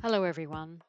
Hello, everyone.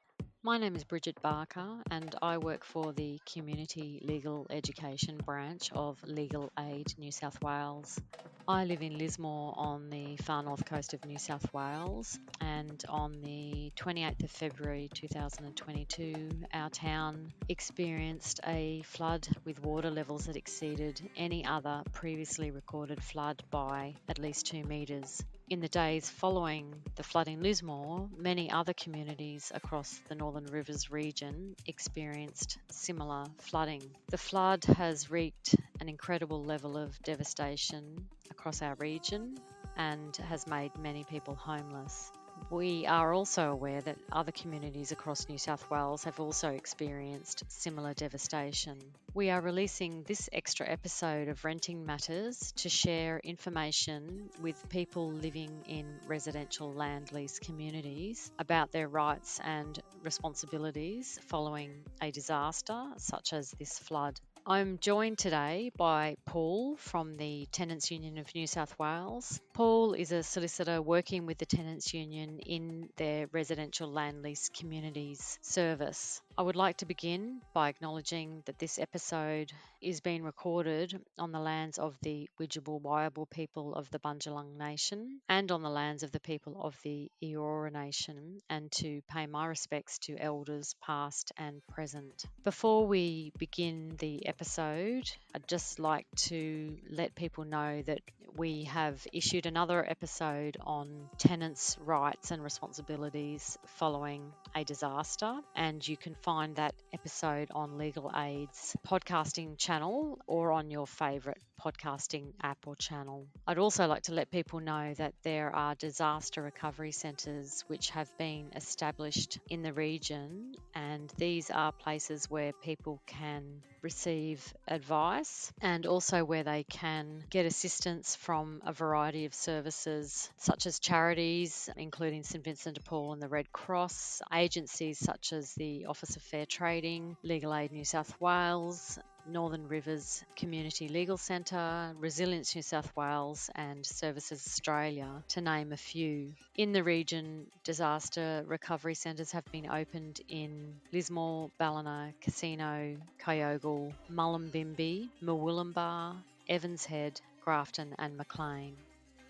My name is Bridget Barker, and I work for the Community Legal Education branch of Legal Aid New South Wales. I live in Lismore on the far north coast of New South Wales, and on the 28th of February 2022, our town experienced a flood with water levels that exceeded any other previously recorded flood by at least 2 metres. In the days following the flood in Lismore, many other communities across the Northern Rivers region experienced similar flooding. The flood has wreaked an incredible level of devastation across our region and has made many people homeless. We are also aware that other communities across New South Wales have also experienced similar devastation. We are releasing this extra episode of Renting Matters to share information with people living in residential land lease communities about their rights and responsibilities following a disaster such as this flood. I'm joined today by Paul from the Tenants Union of New South Wales. Paul is a solicitor working with the Tenants Union in their Residential Land Lease Communities service. I would like to begin by acknowledging that this episode is being recorded on the lands of the Widjabul Waiable people of the Bundjalung Nation and on the lands of the people of the Eora Nation, and to pay my respects to elders past and present. Before we begin the episode, I'd just like to let people know that we have issued another episode on tenants' rights and responsibilities following a disaster, and you can find that episode on Legal Aid's podcasting channel or on your favourite podcasting app or channel. I'd also like to let people know that there are disaster recovery centres which have been established in the region, and these are places where people can receive advice and also where they can get assistance from a variety of services such as charities, including St Vincent de Paul and the Red Cross, agencies such as the Office of Fair Trading, Legal Aid New South Wales, Northern Rivers Community Legal Centre, Resilience New South Wales and Services Australia, to name a few. In the region, disaster recovery centres have been opened in Lismore, Ballina, Casino, Kyogle, Mullumbimby, Murwillumbah, Evans Head, Grafton and Maclean.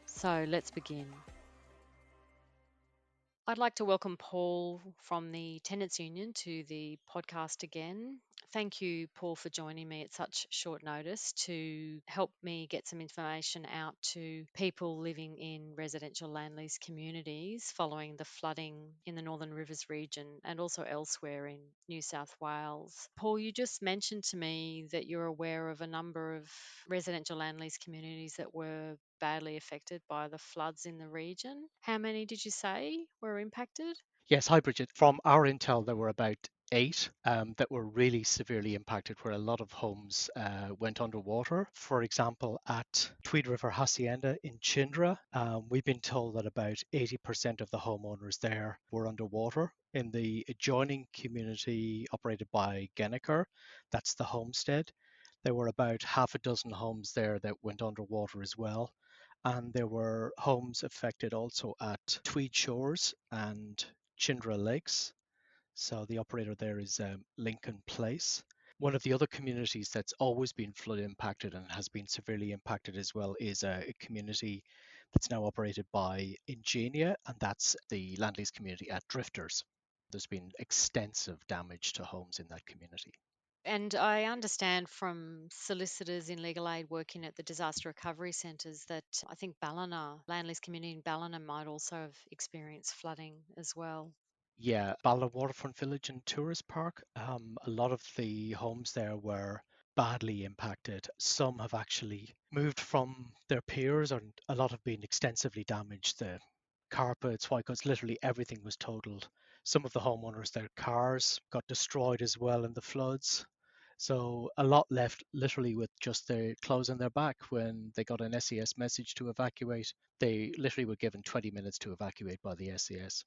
So let's begin. I'd like to welcome Paul from the Tenants Union to the podcast again. Thank you, Paul, for joining me at such short notice to help me get some information out to people living in residential land lease communities following the flooding in the Northern Rivers region and also elsewhere in New South Wales. Paul, you just mentioned to me that you're aware of a number of residential land lease communities that were badly affected by the floods in the region. How many did you say were impacted? Yes, hi Bridget. From our intel, there were about eight that were really severely impacted, where a lot of homes went underwater. For example, at Tweed River Hacienda in Chindra, we've been told that about 80% of the homeowners there were underwater. In the adjoining community operated by Genniker, that's the homestead, there were about half a dozen homes there that went underwater as well. And there were homes affected also at Tweed Shores and Chindra Lakes. So the operator there is Lincoln Place. One of the other communities that's always been flood impacted and has been severely impacted as well is a community that's now operated by Ingenia, and that's the land lease community at Drifters. There's been extensive damage to homes in that community. And I understand from solicitors in legal aid working at the disaster recovery centres that I think Ballina, land lease community in Ballina, might also have experienced flooding as well. Yeah, Bala Waterfront Village and Tourist Park. A lot of the homes there were badly impacted. Some have actually moved from their piers, and a lot have been extensively damaged. The carpets, white goods, literally everything was totaled. Some of the homeowners, their cars got destroyed as well in the floods. So a lot left literally with just their clothes on their back when they got an SES message to evacuate. They literally were given 20 minutes to evacuate by the SES.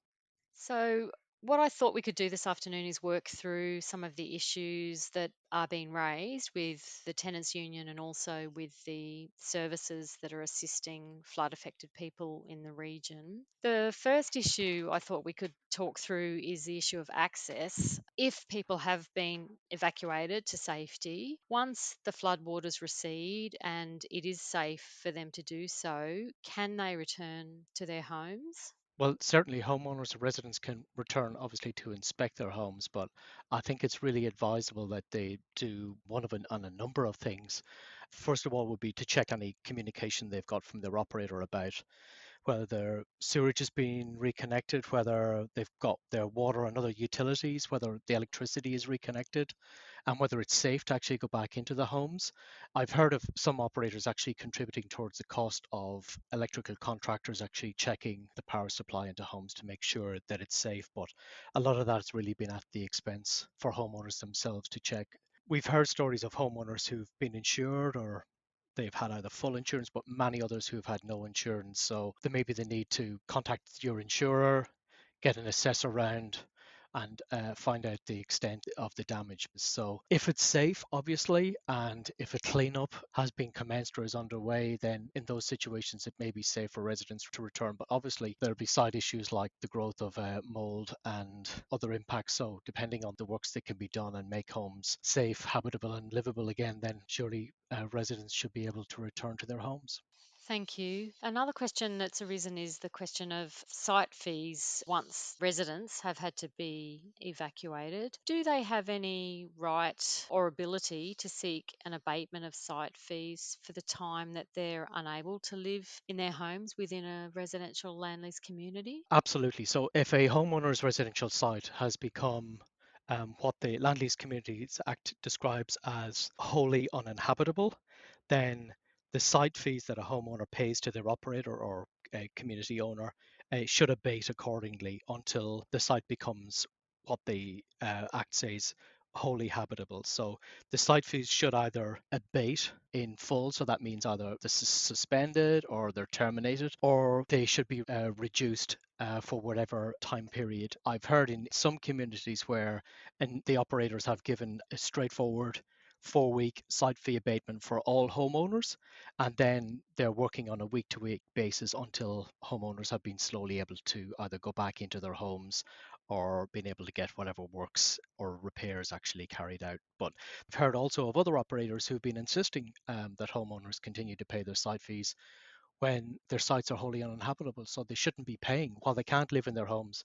So, What I thought we could do this afternoon is work through some of the issues that are being raised with the Tenants Union and also with the services that are assisting flood affected people in the region. The first issue I thought we could talk through is the issue of access. If people have been evacuated to safety, once the floodwaters recede and it is safe for them to do so, can they return to their homes? Well, certainly homeowners and residents can return obviously to inspect their homes, but I think it's really advisable that they do on a number of things. First of all, would be to check any communication they've got from their operator about whether their sewage is being reconnected, whether they've got their water and other utilities, whether the electricity is reconnected, and whether it's safe to actually go back into the homes. I've heard of some operators actually contributing towards the cost of electrical contractors actually checking the power supply into homes to make sure that it's safe, but a lot of that has really been at the expense for homeowners themselves to check. We've heard stories of homeowners who've been insured or they've had either full insurance, but many others who've had no insurance. So there may be the need to contact your insurer, get an assessor round, and find out the extent of the damage. So if it's safe, obviously, and if a cleanup has been commenced or is underway, then in those situations it may be safe for residents to return. But obviously there'll be side issues like the growth of mold and other impacts. So depending on the works that can be done and make homes safe, habitable, and livable again, then surely residents should be able to return to their homes. Thank you. Another question that's arisen is the question of site fees once residents have had to be evacuated. Do they have any right or ability to seek an abatement of site fees for the time that they're unable to live in their homes within a residential land lease community? Absolutely. So if a homeowner's residential site has become what the Land Lease Communities Act describes as wholly uninhabitable, then the site fees that a homeowner pays to their operator or a community owner should abate accordingly until the site becomes what the Act says wholly habitable. So the site fees should either abate in full, so that means either this is suspended or they're terminated, or they should be reduced for whatever time period. I've heard in some communities where and the operators have given a straightforward 4 week site fee abatement for all homeowners, and then they're working on a week to week basis until homeowners have been slowly able to either go back into their homes or been able to get whatever works or repairs actually carried out. But I've heard also of other operators who've been insisting that homeowners continue to pay their site fees when their sites are wholly uninhabitable. So they shouldn't be paying, while they can't live in their homes,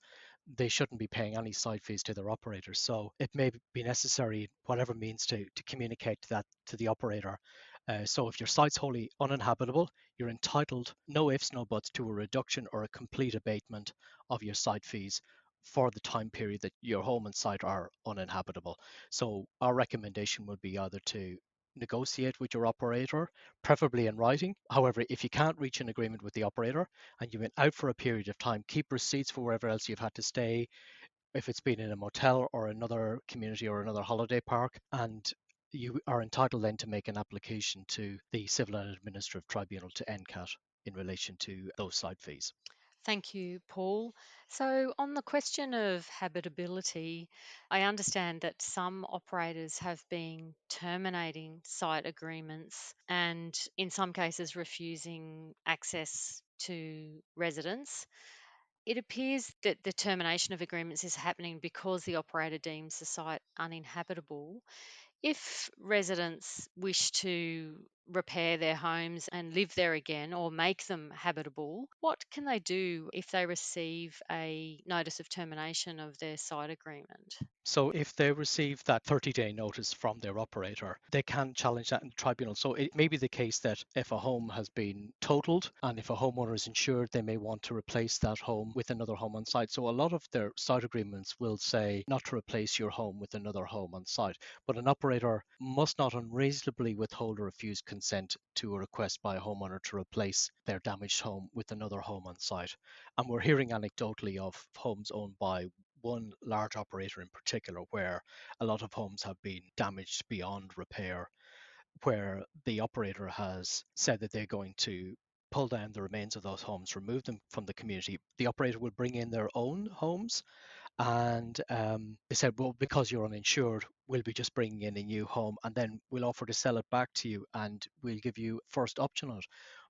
they shouldn't be paying any site fees to their operators. So it may be necessary, whatever means, to communicate that to the operator. So if your site's wholly uninhabitable, you're entitled, no ifs, no buts, to a reduction or a complete abatement of your site fees for the time period that your home and site are uninhabitable. So our recommendation would be either to negotiate with your operator, preferably in writing. However, if you can't reach an agreement with the operator and you've been out for a period of time, keep receipts for wherever else you've had to stay, if it's been in a motel or another community or another holiday park, and you are entitled then to make an application to the Civil and Administrative Tribunal to NCAT in relation to those site fees. Thank you, Paul. So, on the question of habitability, I understand that some operators have been terminating site agreements and, in some cases, refusing access to residents. It appears that the termination of agreements is happening because the operator deems the site uninhabitable. If residents wish to repair their homes and live there again or make them habitable, what can they do if they receive a notice of termination of their site agreement? So if they receive that 30-day notice from their operator, they can challenge that in the tribunal. So it may be the case that if a home has been totaled and if a homeowner is insured, they may want to replace that home with another home on site. So a lot of their site agreements will say not to replace your home with another home on site. But an operator must not unreasonably withhold or refuse consent to a request by a homeowner to replace their damaged home with another home on site. And we're hearing anecdotally of homes owned by one large operator in particular where a lot of homes have been damaged beyond repair, where the operator has said that they're going to pull down the remains of those homes, remove them from the community. The operator would bring in their own homes And they said, well, because you're uninsured, we'll be just bringing in a new home and then we'll offer to sell it back to you and we'll give you first option on it.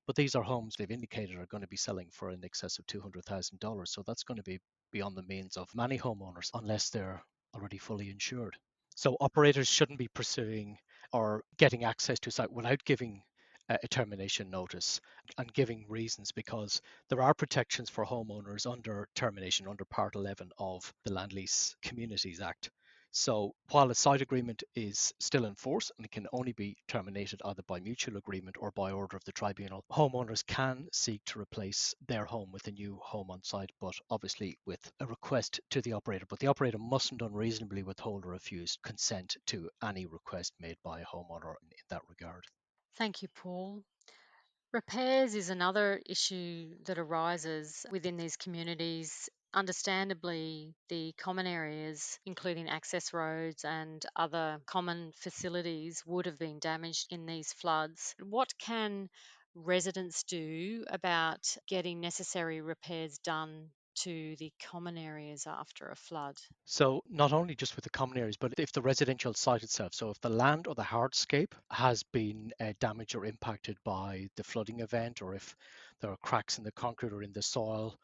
But these are homes they've indicated are going to be selling for in excess of $200,000. So that's going to be beyond the means of many homeowners unless they're already fully insured. So operators shouldn't be pursuing or getting access to a site without giving a termination notice and giving reasons, because there are protections for homeowners under termination under Part 11 of the Land Lease Communities Act. So while a site agreement is still in force and it can only be terminated either by mutual agreement or by order of the tribunal, homeowners can seek to replace their home with a new home on site, but obviously with a request to the operator. But the operator mustn't unreasonably withhold or refuse consent to any request made by a homeowner in that regard. Thank you, Paul. Repairs is another issue that arises within these communities. Understandably, the common areas, including access roads and other common facilities, would have been damaged in these floods. What can residents do about getting necessary repairs done to the common areas after a flood? So not only just with the common areas, but if the residential site itself, so if the land or the hardscape has been damaged or impacted by the flooding event, or if there are cracks in the concrete or in the soil,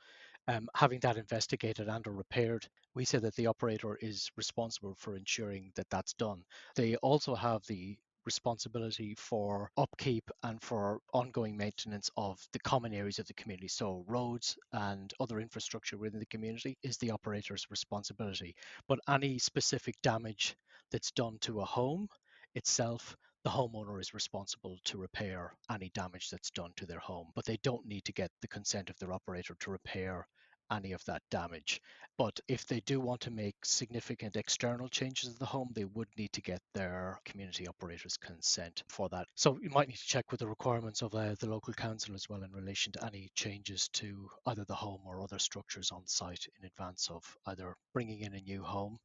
having that investigated and or repaired, we say that the operator is responsible for ensuring that that's done. They also have the responsibility for upkeep and for ongoing maintenance of the common areas of the community. So roads and other infrastructure within the community is the operator's responsibility. But any specific damage that's done to a home itself, the homeowner is responsible to repair any damage that's done to their home, but they don't need to get the consent of their operator to repair any of that damage. But if they do want to make significant external changes to the home, they would need to get their community operator's consent for that. So you might need to check with the requirements of the local council as well in relation to any changes to either the home or other structures on site in advance of either bringing in a new home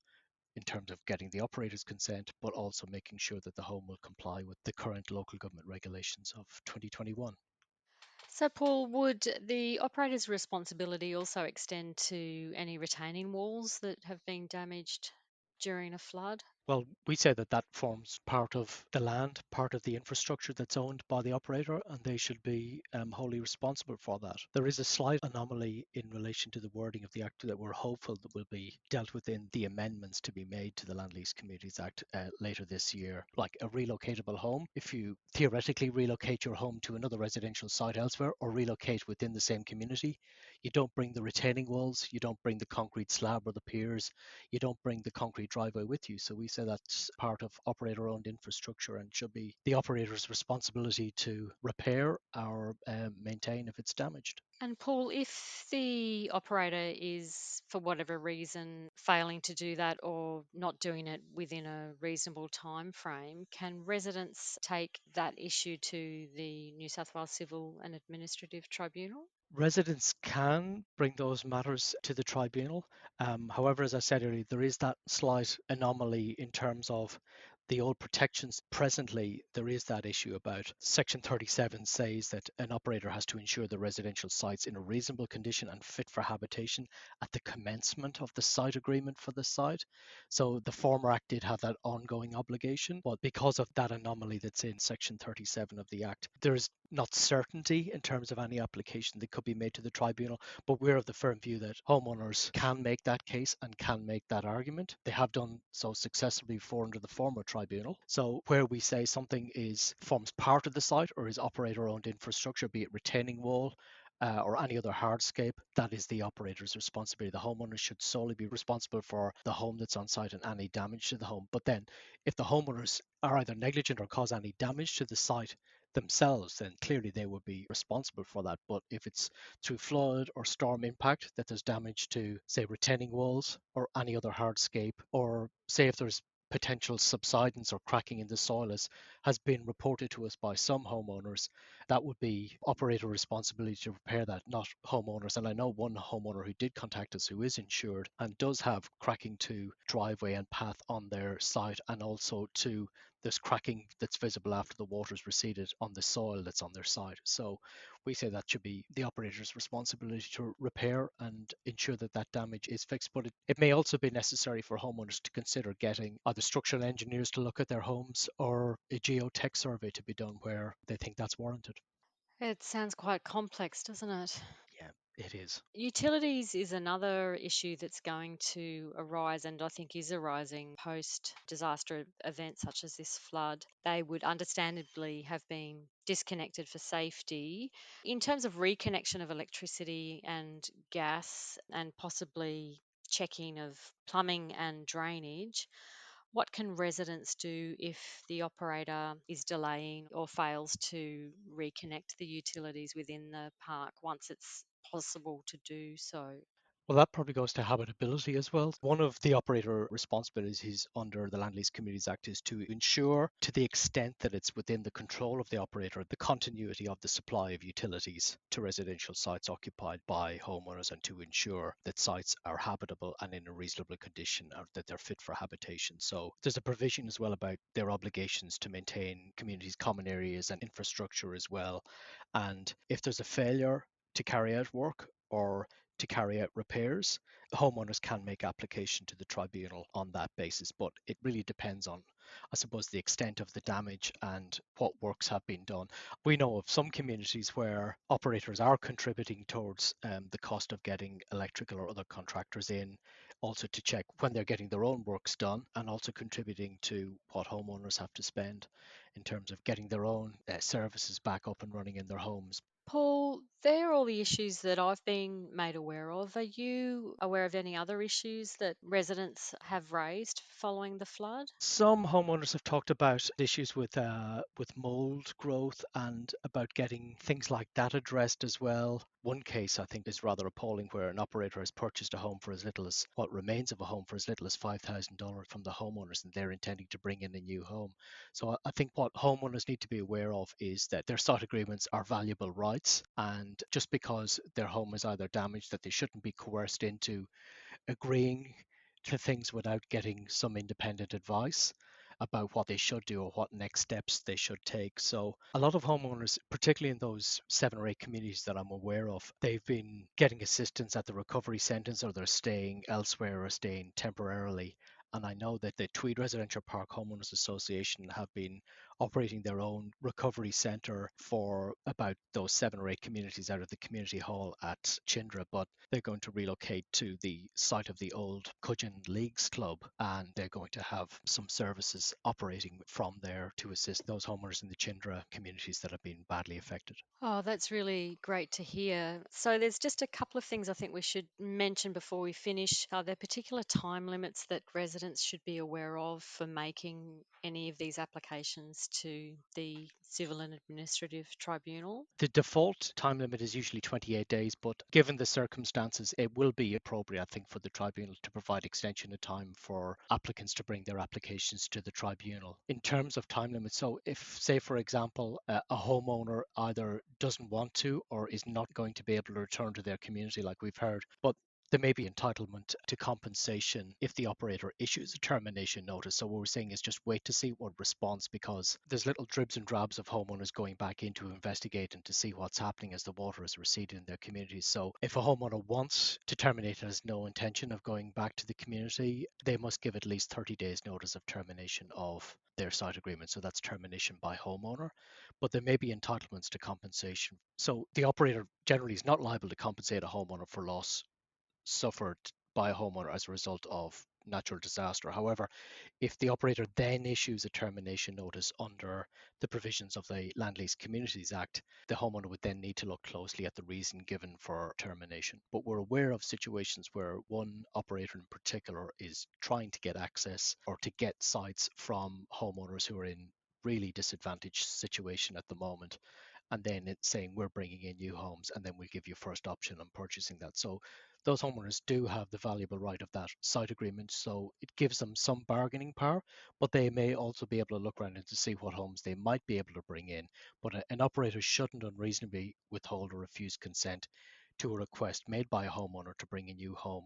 in terms of getting the operator's consent, but also making sure that the home will comply with the current local government regulations of 2021. So, Paul, would the operator's responsibility also extend to any retaining walls that have been damaged during a flood? Well, we say that that forms part of the land, part of the infrastructure that's owned by the operator, and they should be wholly responsible for that. There is a slight anomaly in relation to the wording of the Act that we're hopeful that will be dealt with in the amendments to be made to the Land Lease Communities Act later this year. Like a relocatable home, if you theoretically relocate your home to another residential site elsewhere or relocate within the same community, you don't bring the retaining walls, you don't bring the concrete slab or the piers, you don't bring the concrete driveway with you. So we say that's part of operator owned infrastructure and should be the operator's responsibility to repair or maintain if it's damaged. And Paul, if the operator is, for whatever reason, failing to do that or not doing it within a reasonable time frame, can residents take that issue to the New South Wales Civil and Administrative Tribunal? Residents can bring those matters to the tribunal. However, as I said earlier, there is that slight anomaly in terms of the old protections. Presently, there is that issue about Section 37 says that an operator has to ensure the residential sites in a reasonable condition and fit for habitation at the commencement of the site agreement for the site. So the former Act did have that ongoing obligation, but because of that anomaly that's in Section 37 of the Act, there is not certainty in terms of any application that could be made to the tribunal, but we're of the firm view that homeowners can make that case and can make that argument. They have done so successfully before under the former tribunal. So where we say something forms part of the site or is operator owned infrastructure, be it retaining wall, or any other hardscape, that is the operator's responsibility. The homeowner should solely be responsible for the home that's on site and any damage to the home. But then, if the homeowners are either negligent or cause any damage to the site themselves, then clearly they would be responsible for that. But if it's through flood or storm impact that there's damage to, say, retaining walls or any other hardscape, or say if there's potential subsidence or cracking in the soil as has been reported to us by some homeowners, that would be operator responsibility to repair that, not homeowners. And I know one homeowner who did contact us who is insured and does have cracking to driveway and path on their site and also to there's cracking that's visible after the water's receded on the soil that's on their site. So we say that should be the operator's responsibility to repair and ensure that that damage is fixed. But it may also be necessary for homeowners to consider getting either structural engineers to look at their homes or a geotech survey to be done where they think that's warranted. It sounds quite complex, doesn't it? Yeah, it is. Utilities is another issue that's going to arise, and I think is arising post disaster events such as this flood. They would understandably have been disconnected for safety. In terms of reconnection of electricity and gas, and possibly checking of plumbing and drainage, what can residents do if the operator is delaying or fails to reconnect the utilities within the park once it's possible to do so? Well, that probably goes to habitability as well. One of the operator responsibilities under the Land Lease Communities Act is to ensure, to the extent that it's within the control of the operator, the continuity of the supply of utilities to residential sites occupied by homeowners, and to ensure that sites are habitable and in a reasonable condition, or that they're fit for habitation. So there's a provision as well about their obligations to maintain communities' common areas and infrastructure as well. And if there's a failure to carry out work or to carry out repairs, the homeowners can make application to the tribunal on that basis. But it really depends on, I suppose, the extent of the damage and what works have been done. We know of some communities where operators are contributing towards the cost of getting electrical or other contractors in, also to check when they're getting their own works done, and also contributing to what homeowners have to spend in terms of getting their own services back up and running in their homes. Paul, they're all the issues that I've been made aware of. Are you aware of any other issues that residents have raised following the flood? Some homeowners have talked about issues with mold growth and about getting things like that addressed as well. One case I think is rather appalling, where an operator has purchased a home for as little as what remains of a home for as little as $5,000 from the homeowners, and they're intending to bring in a new home. So I think what homeowners need to be aware of is that their site agreements are valuable rights, and just because their home is either damaged, that they shouldn't be coerced into agreeing to things without getting some independent advice about what they should do or what next steps they should take. So a lot of homeowners, particularly in those 7 or 8 communities that I'm aware of, they've been getting assistance at the recovery centres, or they're staying elsewhere or staying temporarily. And I know that the Tweed Residential Park Homeowners Association have been operating their own recovery centre for about those 7 or 8 communities out of the community hall at Chindra, but they're going to relocate to the site of the old Cudgeon Leagues Club, and they're going to have some services operating from there to assist those homeowners in the Chindra communities that have been badly affected. Oh, that's really great to hear. So, there's just a couple of things I think we should mention before we finish. Are there particular time limits that residents should be aware of for making any of these applications to the Civil and Administrative Tribunal? The default time limit is usually 28 days, but given the circumstances, it will be appropriate, I think, for the tribunal to provide extension of time for applicants to bring their applications to the tribunal. In terms of time limits, so if, say, for example, a homeowner either doesn't want to or is not going to be able to return to their community, like we've heard, but there may be entitlement to compensation if the operator issues a termination notice. So what we're saying is just wait to see what response, because there's little dribs and drabs of homeowners going back in to investigate and to see what's happening as the water is receding in their communities. So if a homeowner wants to terminate and has no intention of going back to the community, they must give at least 30 days notice of termination of their site agreement. So that's termination by homeowner, but there may be entitlements to compensation. So the operator generally is not liable to compensate a homeowner for loss suffered by a homeowner as a result of natural disaster. However, if the operator then issues a termination notice under the provisions of the Land Lease Communities Act, the homeowner would then need to look closely at the reason given for termination. But we're aware of situations where one operator in particular is trying to get access or to get sites from homeowners who are in really disadvantaged situation at the moment, and then it's saying we're bringing in new homes and then we give you first option on purchasing that. So those homeowners do have the valuable right of that site agreement. So it gives them some bargaining power, but they may also be able to look around and to see what homes they might be able to bring in. But an operator shouldn't unreasonably withhold or refuse consent to a request made by a homeowner to bring a new home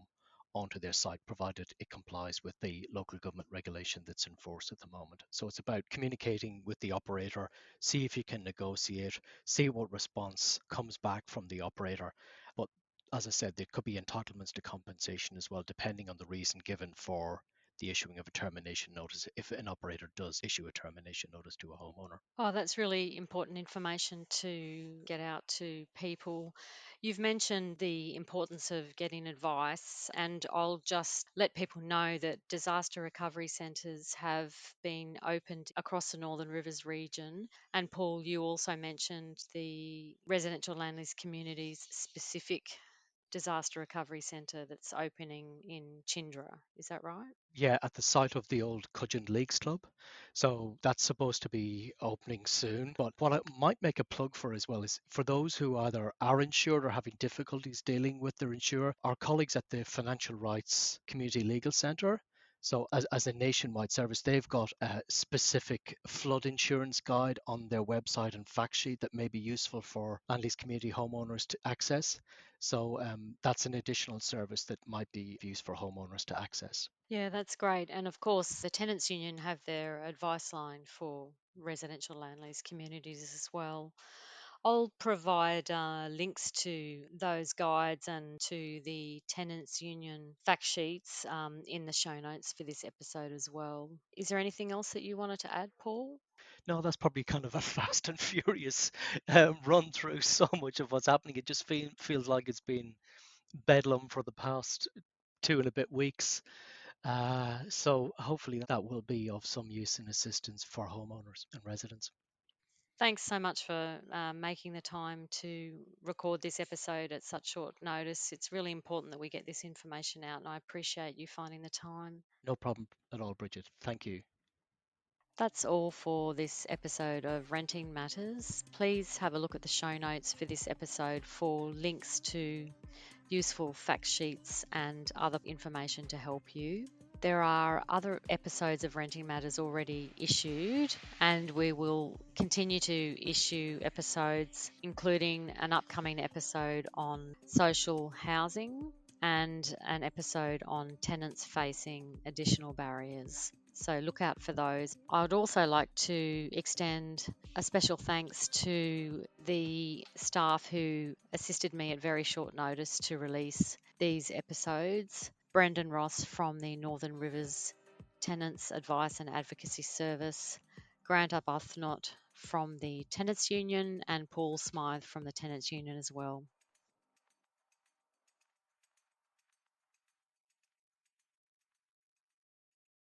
onto their site, provided it complies with the local government regulation that's in force at the moment. So it's about communicating with the operator, see if you can negotiate, see what response comes back from the operator. But as I said, there could be entitlements to compensation as well, depending on the reason given for the issuing of a termination notice, if an operator does issue a termination notice to a homeowner. Oh, that's really important information to get out to people. You've mentioned the importance of getting advice, and I'll just let people know that disaster recovery centres have been opened across the Northern Rivers region. And Paul, you also mentioned the Residential Land Lease Communities specific disaster recovery centre that's opening in Chindra. Is that right? Yeah, at the site of the old Cudgeon Leagues Club. So that's supposed to be opening soon. But what I might make a plug for as well is for those who either are insured or having difficulties dealing with their insurer, our colleagues at the Financial Rights Community Legal Centre. So as a nationwide service, they've got a specific flood insurance guide on their website and fact sheet that may be useful for land lease community homeowners to access. So that's an additional service that might be used for homeowners to access. Yeah, that's great. And of course, the Tenants Union have their advice line for residential land lease communities as well. I'll provide links to those guides and to the Tenants Union fact sheets in the show notes for this episode as well. Is there anything else that you wanted to add, Paul? No, that's probably kind of a fast and furious run through so much of what's happening. It just feels like it's been bedlam for the past 2 and a bit weeks. So hopefully that will be of some use and assistance for homeowners and residents. Thanks so much for making the time to record this episode at such short notice. It's really important that we get this information out, and I appreciate you finding the time. No problem at all, Bridget. Thank you. That's all for this episode of Renting Matters. Please have a look at the show notes for this episode for links to useful fact sheets and other information to help you. There are other episodes of Renting Matters already issued, and we will continue to issue episodes, including an upcoming episode on social housing and an episode on tenants facing additional barriers. So look out for those. I would also like to extend a special thanks to the staff who assisted me at very short notice to release these episodes. Brendan Ross from the Northern Rivers Tenants Advice and Advocacy Service, Grant Arbuthnot from the Tenants Union, and Paul Smyth from the Tenants Union as well.